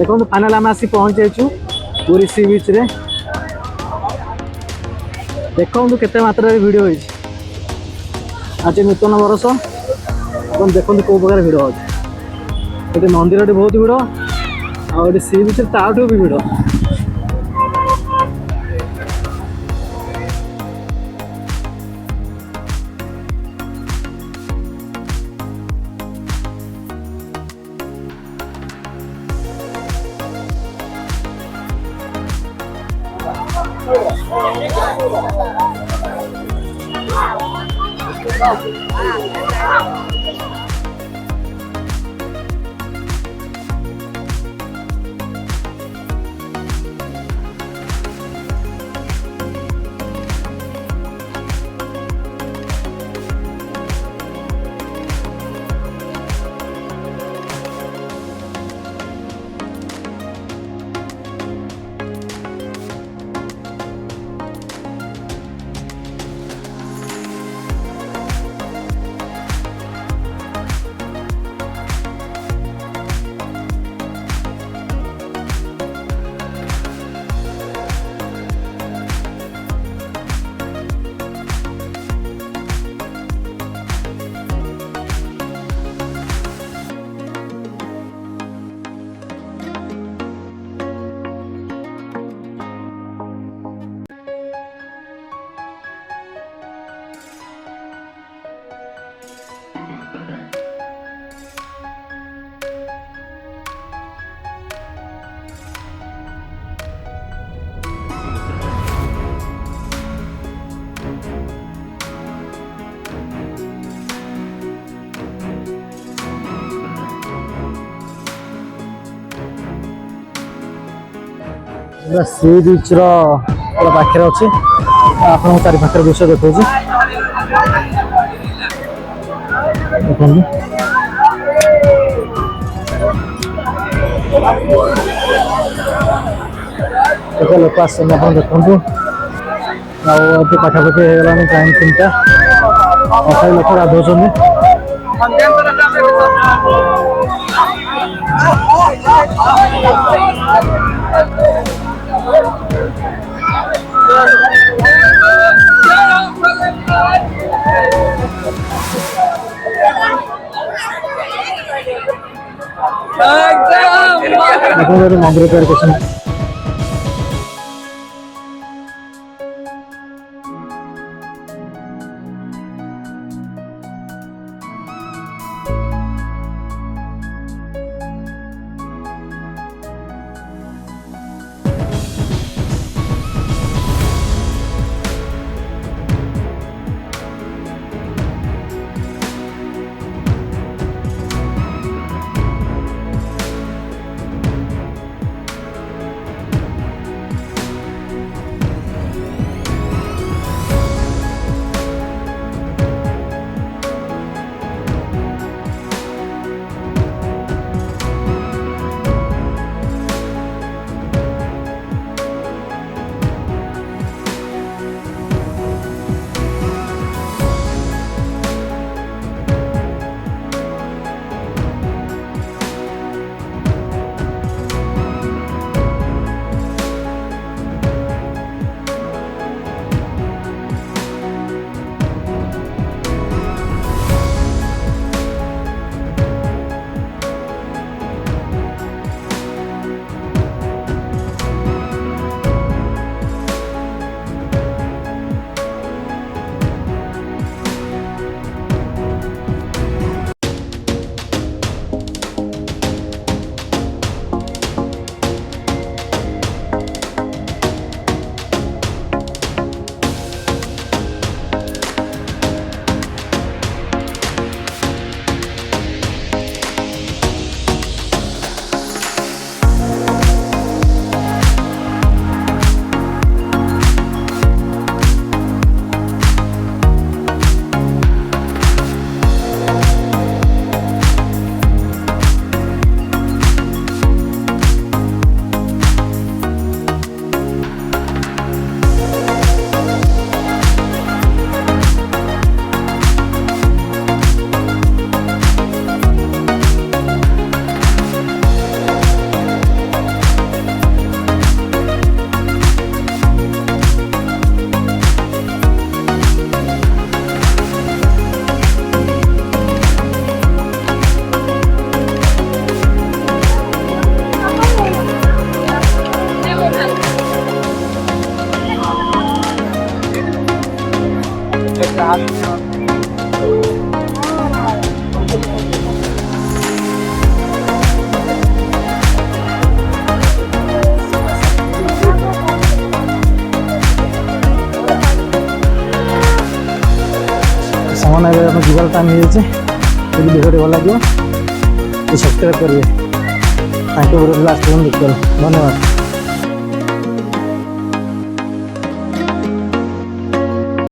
देखो फाइनाल आम आसी पहुँच जाइछु पूरी सी बीच रे। देखो केते मात्रा भिड़ हो आज नूतन बरस अपन देखो कौ प्रकार भिड़ अच्छे मंदिर बहुत भिड़ आ सी बीच ताठू भी भिड़। सी बीच पाखे अच्छे आपको चारि पाखे दृश्य देखा देखो लोक आस देखु पाखापाखि होगा टाइम 3टा तथा लोक गाधौन। मंदिर तैयार कर सामान ଏବେ ଆମେ ଯିବାର ଟାଇମ୍ ହେଇଯାଇଛି। ଯଦି ଭିଡ଼ିଓଟି ଭଲ ଲାଗିବ ସବସ୍କ୍ରାଇବ୍ କରିବେ। ତାଙ୍କ ଭିଡ଼ିଓ ଲାଷ୍ଟ ପର୍ଯ୍ୟନ୍ତ ଦେଖିବେ। ଧନ୍ୟବାଦ।